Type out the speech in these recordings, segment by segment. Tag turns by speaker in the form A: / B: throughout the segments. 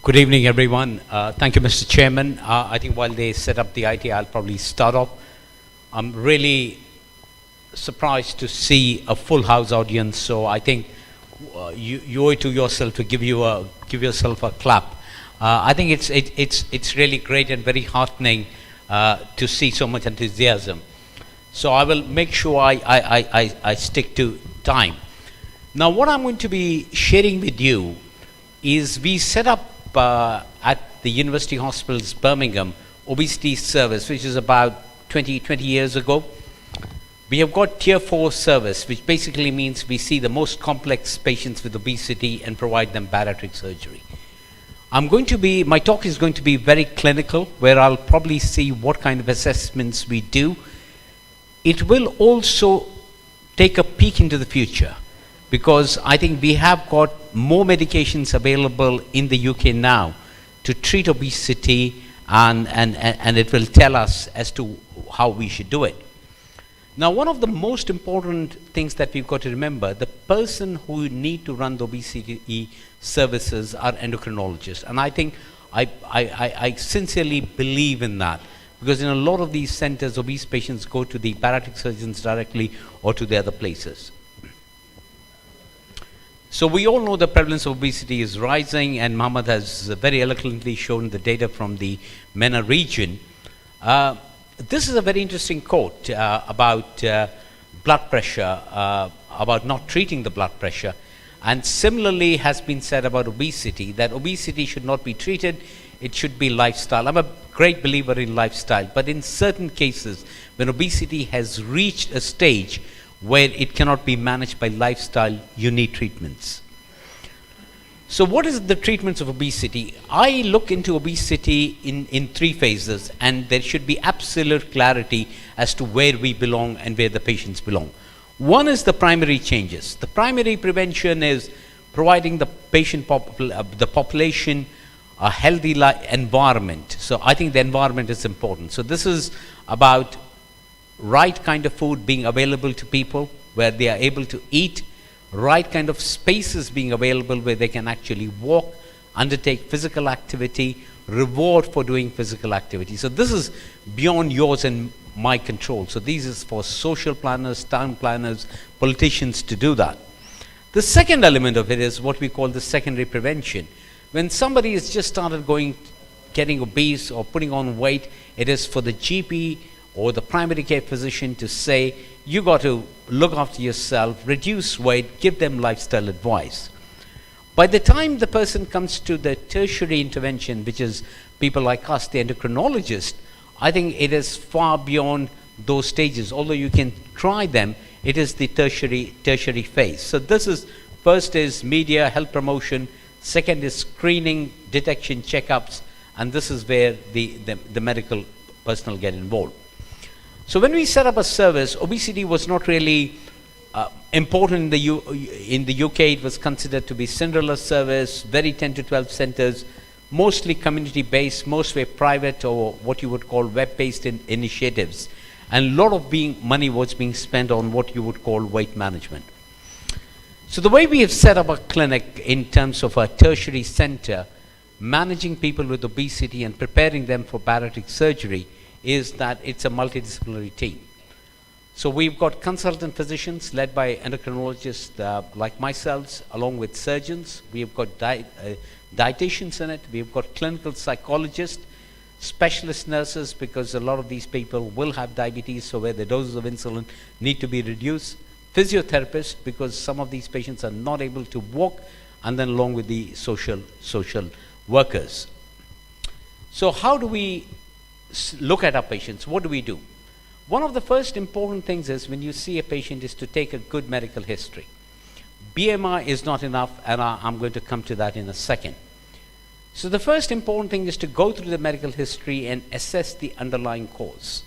A: Good evening, everyone. Thank you, Mr. Chairman. I think while they set up the IT, I'll probably start off. I'm really surprised to see a full house audience, so I think you owe it to yourself to give yourself a clap. I think it's really great and very heartening to see so much enthusiasm. So I will make sure I stick to time. Now, what I'm going to be sharing with you is we set up at the University Hospitals Birmingham obesity service, which is about 20 years ago. We have got tier 4 service, which basically means we see the most complex patients with obesity and provide them bariatric surgery. My talk is going to be very clinical, where I'll probably see what kind of assessments we do. It will also take a peek into the future, because I think we have got more medications available in the UK now to treat obesity, and it will tell us as to how we should do it. Now, one of the most important things that we've got to remember, the person who need to run the obesity services are endocrinologists. And I think I sincerely believe in that, because in a lot of these centers, obese patients go to the bariatric surgeons directly or to the other places. So we all know the prevalence of obesity is rising, and Mohammed has very eloquently shown the data from the MENA region. This is a very interesting quote about blood pressure, about not treating the blood pressure. And similarly has been said about obesity, that obesity should not be treated, it should be lifestyle. I'm a great believer in lifestyle, but in certain cases, when obesity has reached a stage where it cannot be managed by lifestyle, you need treatments. So what is the treatments of obesity? I look into obesity in 3 phases, and there should be absolute clarity as to where we belong and where the patients belong. One is the primary changes. The primary prevention is providing the the population a healthy environment. So I think the environment is important. So this is about right kind of food being available to people where they are able to eat, right kind of spaces being available where they can actually walk, undertake physical activity, reward for doing physical activity. So this is beyond yours and my control. So this is for social planners, town planners, politicians to do that. The second element of it is what we call the secondary prevention. When somebody has just started getting obese or putting on weight, it is for the GP or the primary care physician to say, you got to look after yourself, reduce weight, give them lifestyle advice. By the time the person comes to the tertiary intervention, which is people like us, the endocrinologist, I think it is far beyond those stages. Although you can try them, it is the tertiary phase. So this is, first is media, health promotion, second is screening, detection, checkups, and this is where the medical personnel get involved. So when we set up a service, obesity was not really important in the UK. It was considered to be Cinderella service, very 10 to 12 centers, mostly community-based, most were private or what you would call web-based initiatives. And a lot of money was being spent on what you would call weight management. So the way we have set up a clinic in terms of a tertiary center, managing people with obesity and preparing them for bariatric surgery, is that it's a multidisciplinary team. So we've got consultant physicians led by endocrinologists like myself, along with surgeons. We've got dietitians in it. We've got clinical psychologists, specialist nurses, because a lot of these people will have diabetes, so where the doses of insulin need to be reduced. Physiotherapists, because some of these patients are not able to walk, and then along with the social workers. So how do we look at our patients? What do we do? One of the first important things is when you see a patient is to take a good medical history. BMI is not enough, and I'm going to come to that in a second. So the first important thing is to go through the medical history and assess the underlying cause.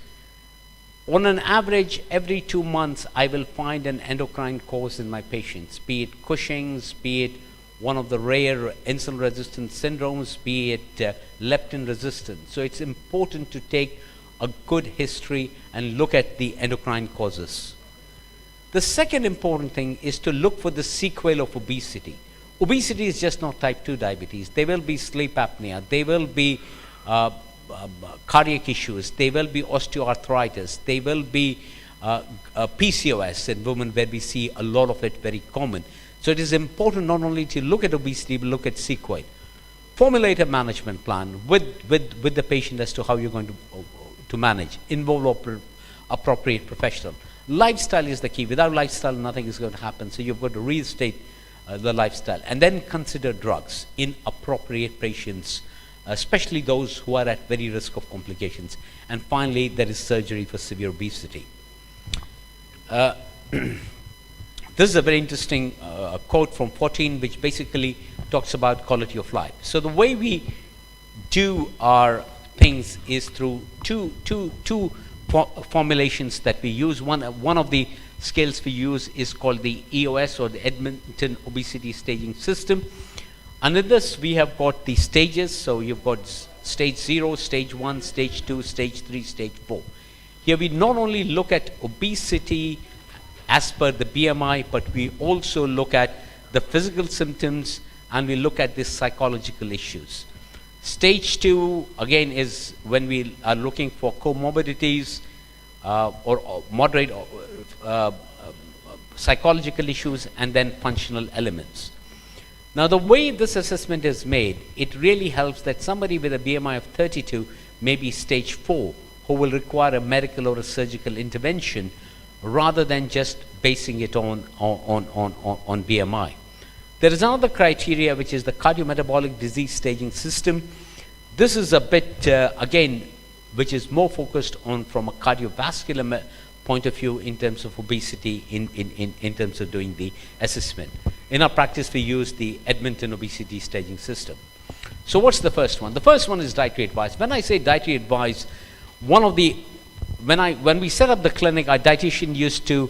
A: On an average, every 2 months, I will find an endocrine cause in my patients, be it Cushing's, be it one of the rare insulin-resistant syndromes, be it leptin resistance. So it's important to take a good history and look at the endocrine causes. The second important thing is to look for the sequelae of obesity. Obesity is just not type 2 diabetes. There will be sleep apnea. There will be uh, cardiac issues. There will be osteoarthritis. There will be PCOS in women, where we see a lot of it very common. So it is important not only to look at obesity, but look at sequelae. Formulate a management plan with the patient as to how you're going to manage. Involve appropriate professional. Lifestyle is the key. Without lifestyle, nothing is going to happen. So you've got to reinstate the lifestyle. And then consider drugs in appropriate patients, especially those who are at very risk of complications. And finally, there is surgery for severe obesity. This is a very interesting quote from 14, which basically talks about quality of life. So the way we do our things is through two formulations that we use. One of the scales we use is called the EOS, or the Edmonton Obesity Staging System. And in this, we have got the stages. So you've got stage 0, stage 1, stage 2, stage 3, stage 4. Here we not only look at obesity as per the BMI, but we also look at the physical symptoms, and we look at the psychological issues. Stage 2, again, is when we are looking for comorbidities or moderate psychological issues, and then functional elements. Now, the way this assessment is made, it really helps that somebody with a BMI of 32 may be stage 4, who will require a medical or a surgical intervention, rather than just basing it on BMI. There is another criteria, which is the cardiometabolic disease staging system. This is a bit, again, which is more focused on from a cardiovascular point of view in terms of obesity, in terms of doing the assessment. In our practice, we use the Edmonton Obesity Staging System. So what's the first one? The first one is dietary advice. When I say dietary advice, when we set up the clinic, our dietitian used to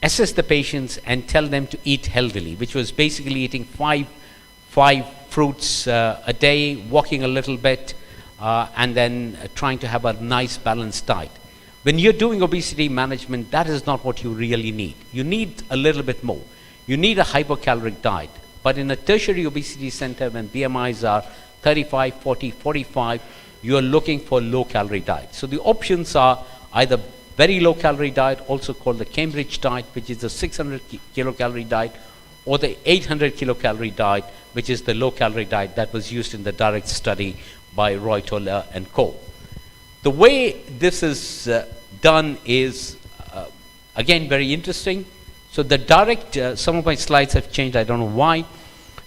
A: assess the patients and tell them to eat healthily, which was basically eating five fruits a day, walking a little bit, and then trying to have a nice balanced diet. When you're doing obesity management, that is not what you really need. You need a little bit more. You need a hypocaloric diet. But in a tertiary obesity center, when BMIs are 35, 40, 45, you are looking for low-calorie diet. So the options are either very low-calorie diet, also called the Cambridge diet, which is the 600 kilocalorie diet, or the 800 kilocalorie diet, which is the low-calorie diet that was used in the direct study by Roy Toller and co. The way this is done is, again, very interesting. So the direct, some of my slides have changed, I don't know why.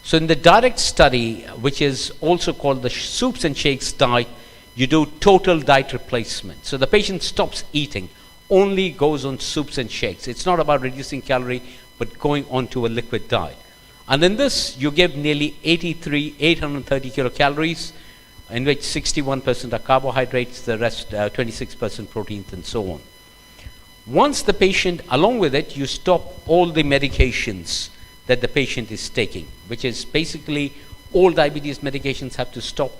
A: So in the direct study, which is also called the soups and shakes diet, you do total diet replacement. So the patient stops eating, only goes on soups and shakes. It's not about reducing calorie, but going on to a liquid diet. And in this, you give nearly 830 kilocalories, in which 61% are carbohydrates, the rest 26% proteins, and so on. Once the patient, along with it, you stop all the medications that the patient is taking, which is basically all diabetes medications have to stop,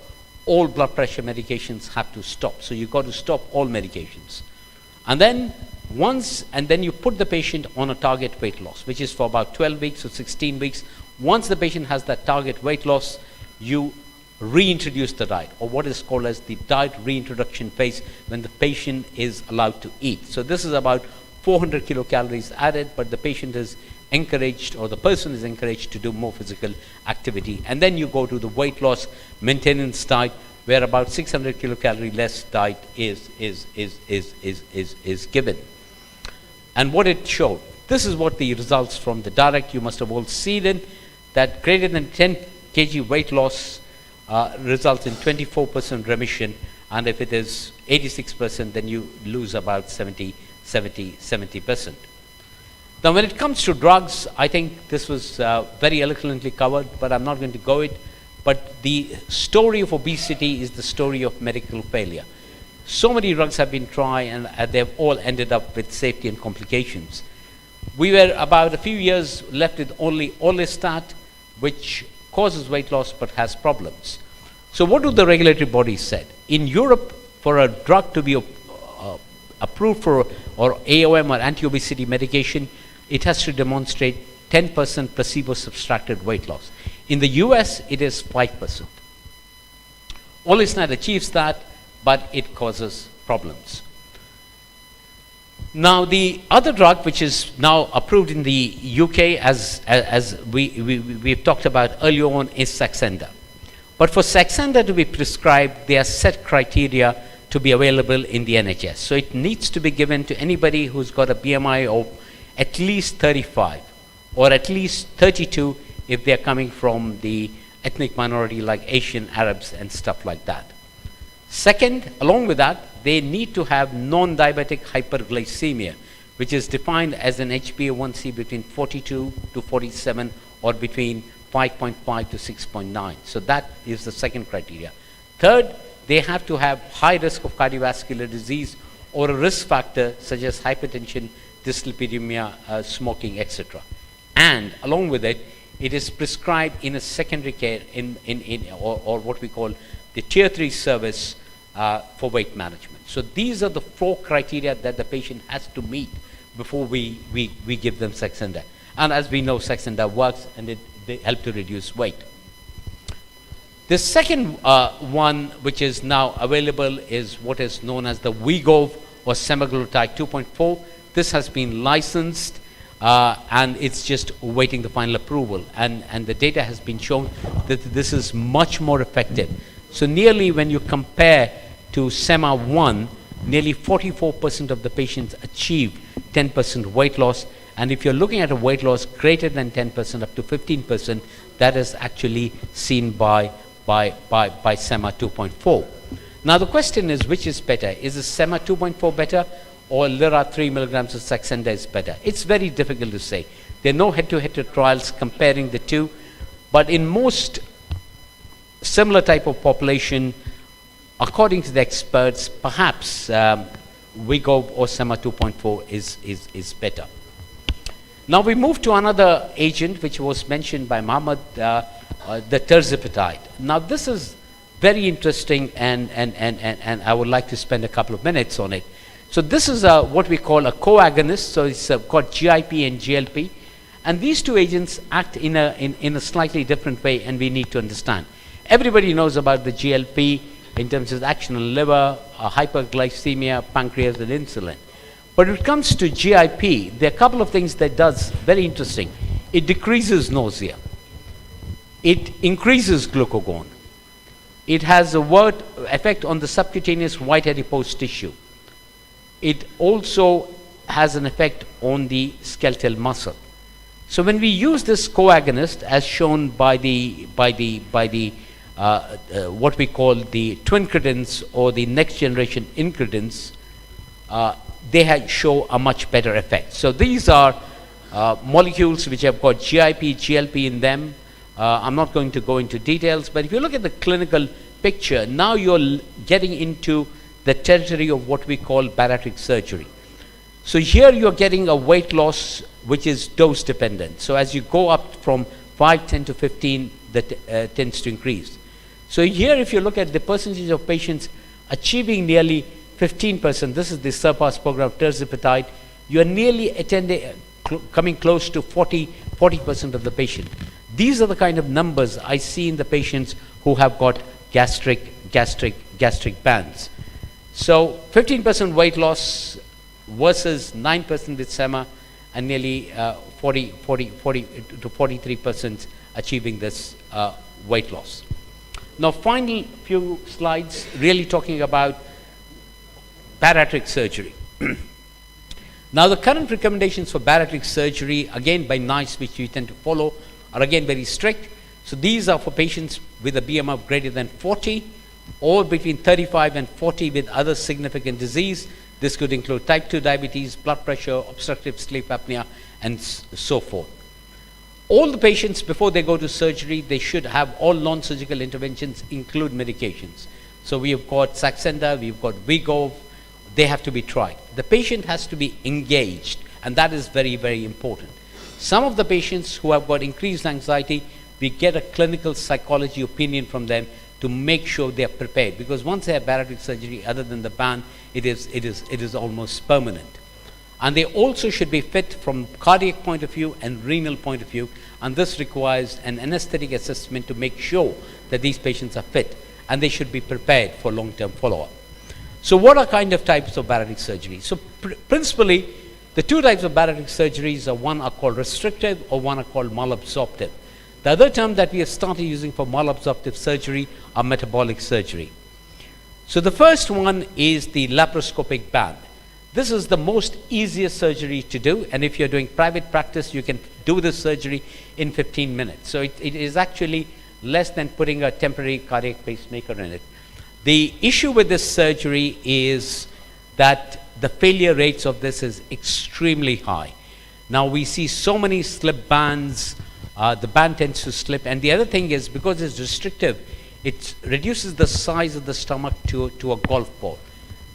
A: all blood pressure medications have to stop. So you've got to stop all medications. And then you put the patient on a target weight loss, which is for about 12 weeks or 16 weeks. Once the patient has that target weight loss, you reintroduce the diet, or what is called as the diet reintroduction phase, when the patient is allowed to eat. So this is about 400 kilocalories added, but the patient is encouraged, or the person is encouraged, to do more physical activity. And then you go to the weight loss maintenance diet, where about 600 kilocalorie less diet is given. And what it showed, this is what the results from the direct, you must have all seen it, that greater than 10 kg weight loss results in 24% remission, and if it is 86%, then you lose about 70%. Now, when it comes to drugs, I think this was very eloquently covered, but I'm not going to go it. But the story of obesity is the story of medical failure. So many drugs have been tried, and they've all ended up with safety and complications. We were about a few years left with only Orlistat, which causes weight loss but has problems. So what do the regulatory bodies said? In Europe, for a drug to be approved for or AOM or anti-obesity medication, it has to demonstrate 10% placebo-subtracted weight loss. In the US, it is 5%. Olisnat achieves that, but it causes problems. Now, the other drug which is now approved in the UK, as we've talked about earlier on, is Saxenda. But for Saxenda to be prescribed, there are set criteria to be available in the NHS. So it needs to be given to anybody who's got a BMI of at least 35 or at least 32 if they're coming from the ethnic minority like Asian, Arabs, and stuff like that. Second, along with that, they need to have non-diabetic hyperglycemia, which is defined as an HbA1c between 42 to 47 or between 5.5 to 6.9. So that is the second criteria. Third, they have to have high risk of cardiovascular disease or a risk factor such as hypertension, dyslipidemia, smoking, etc. And along with it, it is prescribed in a secondary care or what we call the tier 3 service for weight management. So these are the 4 criteria that the patient has to meet before we give them Saxenda. And as we know, Saxenda works and they help to reduce weight. The second one which is now available is what is known as the Wegovy or semaglutide 2.4. This has been licensed and it's just awaiting the final approval. And the data has been shown that this is much more effective. So nearly when you compare to Sema 1, nearly 44% of the patients achieve 10% weight loss. And if you're looking at a weight loss greater than 10%, up to 15%, that is actually seen by Sema 2.4. Now the question is, which is better? Is the Sema 2.4 better or Lira 3 milligrams of Saxenda is better? It's very difficult to say. There are no head-to-head trials comparing the two, but in most similar type of population, according to the experts, perhaps Wegovy or Sema 2.4 is better. Now we move to another agent which was mentioned by Mohammed, the terzepatide. Now this is very interesting and I would like to spend a couple of minutes on it. So this is what we call a co-agonist. So it's called GIP and GLP. And these two agents act in a slightly different way, and we need to understand. Everybody knows about the GLP in terms of action on liver, hyperglycemia, pancreas, and insulin. But when it comes to GIP, there are a couple of things that does very interesting. It decreases nausea. It increases glucagon. It has a word effect on the subcutaneous white adipose tissue. It also has an effect on the skeletal muscle. So when we use this co-agonist, as shown by what we call the twin incretins or the next generation incretins, they show a much better effect. So these are molecules which have got GIP, GLP in them. I'm not going to go into details, but if you look at the clinical picture, now you're getting into the territory of what we call bariatric surgery. So here you're getting a weight loss which is dose dependent. So as you go up from 5, 10 to 15, that tends to increase. So here if you look at the percentage of patients achieving nearly 15%, this is the SURPASS program of terzepatide, you are nearly coming close to 40% of the patient. These are the kind of numbers I see in the patients who have got gastric bands. So 15% weight loss versus 9% with Sema, and nearly 40 to 43% achieving this weight loss. Now final few slides really talking about bariatric surgery. Now the current recommendations for bariatric surgery, again by NICE, which we tend to follow, are again very strict. So these are for patients with a BMI of greater than 40 or between 35 and 40 with other significant disease. This could include type 2 diabetes, blood pressure, obstructive sleep apnea, and so forth. All the patients, before they go to surgery, they should have all non-surgical interventions include medications. So we have got Saxenda, we've got Wegovy, they have to be tried. The patient has to be engaged, and that is very, very important. Some of the patients who have got increased anxiety, we get a clinical psychology opinion from them to make sure they are prepared, because once they have bariatric surgery, other than the ban, it is almost permanent. And they also should be fit from cardiac point of view and renal point of view. And this requires an anesthetic assessment to make sure that these patients are fit. And they should be prepared for long-term follow-up. So what are kind of types of bariatric surgery? So principally, the two types of bariatric surgeries are one are called restrictive or one are called malabsorptive. The other term that we have started using for malabsorptive surgery are metabolic surgery. So the first one is the laparoscopic band. This is the most easiest surgery to do, and if you're doing private practice, you can do this surgery in 15 minutes. So it is actually less than putting a temporary cardiac pacemaker in it. The issue with this surgery is that the failure rates of this is extremely high. Now we see so many slip bands, the band tends to slip, and the other thing is because it's restrictive, it reduces the size of the stomach to a golf ball.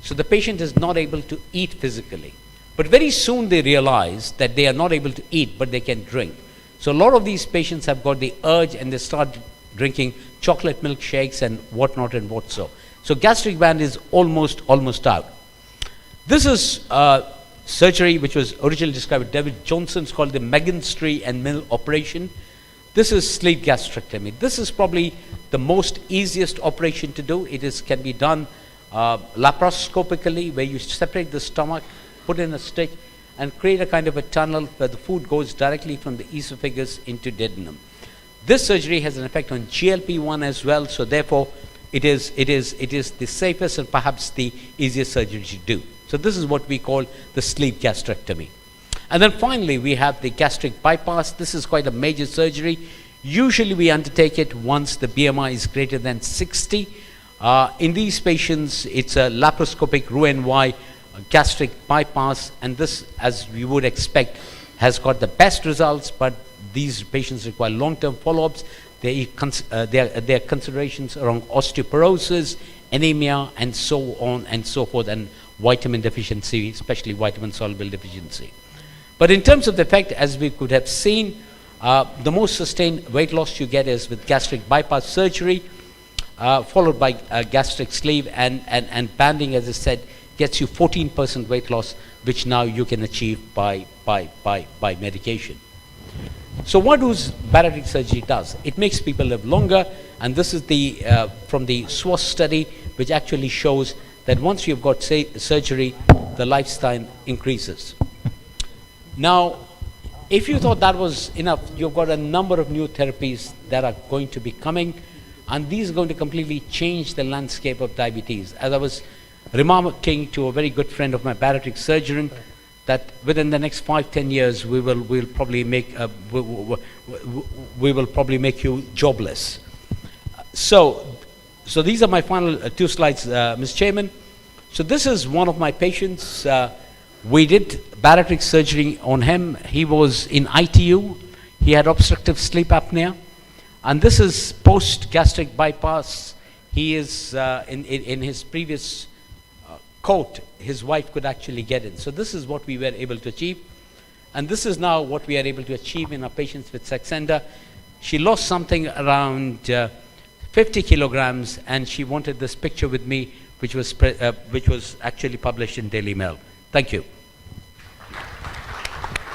A: So the patient is not able to eat physically. But very soon they realize that they are not able to eat, but they can drink. So a lot of these patients have got the urge and they start drinking chocolate milkshakes and whatnot and what so. So gastric band is almost out. This is surgery which was originally described by David Johnson. It's called the Meganstree and Mill operation. This is sleeve gastrectomy. This is probably the most easiest operation to do. It can be done laparoscopically, where you separate the stomach, put in a stitch, and create a kind of a tunnel where the food goes directly from the esophagus into duodenum. This surgery has an effect on GLP-1 as well, so therefore it is the safest and perhaps the easiest surgery to do. So this is what we call the sleeve gastrectomy. And then finally we have the gastric bypass. This is quite a major surgery. Usually we undertake it once the BMI is greater than 60. In these patients, it's a laparoscopic Roux-en-Y gastric bypass, and this, as we would expect, has got the best results, but these patients require long-term follow-ups. There are considerations around osteoporosis, anemia, and so on and so forth, and vitamin deficiency, especially vitamin-soluble deficiency. But in terms of the effect, as we could have seen, the most sustained weight loss you get is with gastric bypass surgery, followed by gastric sleeve, and banding, as I said, gets you 14% weight loss, which now you can achieve by medication. So what does bariatric surgery does? It makes people live longer, and this is the from the SWOS study, which actually shows that once you've got surgery, the lifespan increases. Now, if you thought that was enough, you've got a number of new therapies that are going to be coming, and these are going to completely change the landscape of diabetes. As I was remarking to a very good friend of my bariatric surgeon, that within the next 5-10 years we will probably make you jobless. So these are my final two slides, Mr. Chairman. So this is one of my patients. We did bariatric surgery on him. He was in ITU. He had obstructive sleep apnea. And this is post-gastric bypass. He is, in his previous coat, his wife could actually get in. So this is what we were able to achieve. And this is now what we are able to achieve in our patients with Saxenda. She lost something around 50 kilograms, and she wanted this picture with me, which was actually published in Daily Mail. Thank you.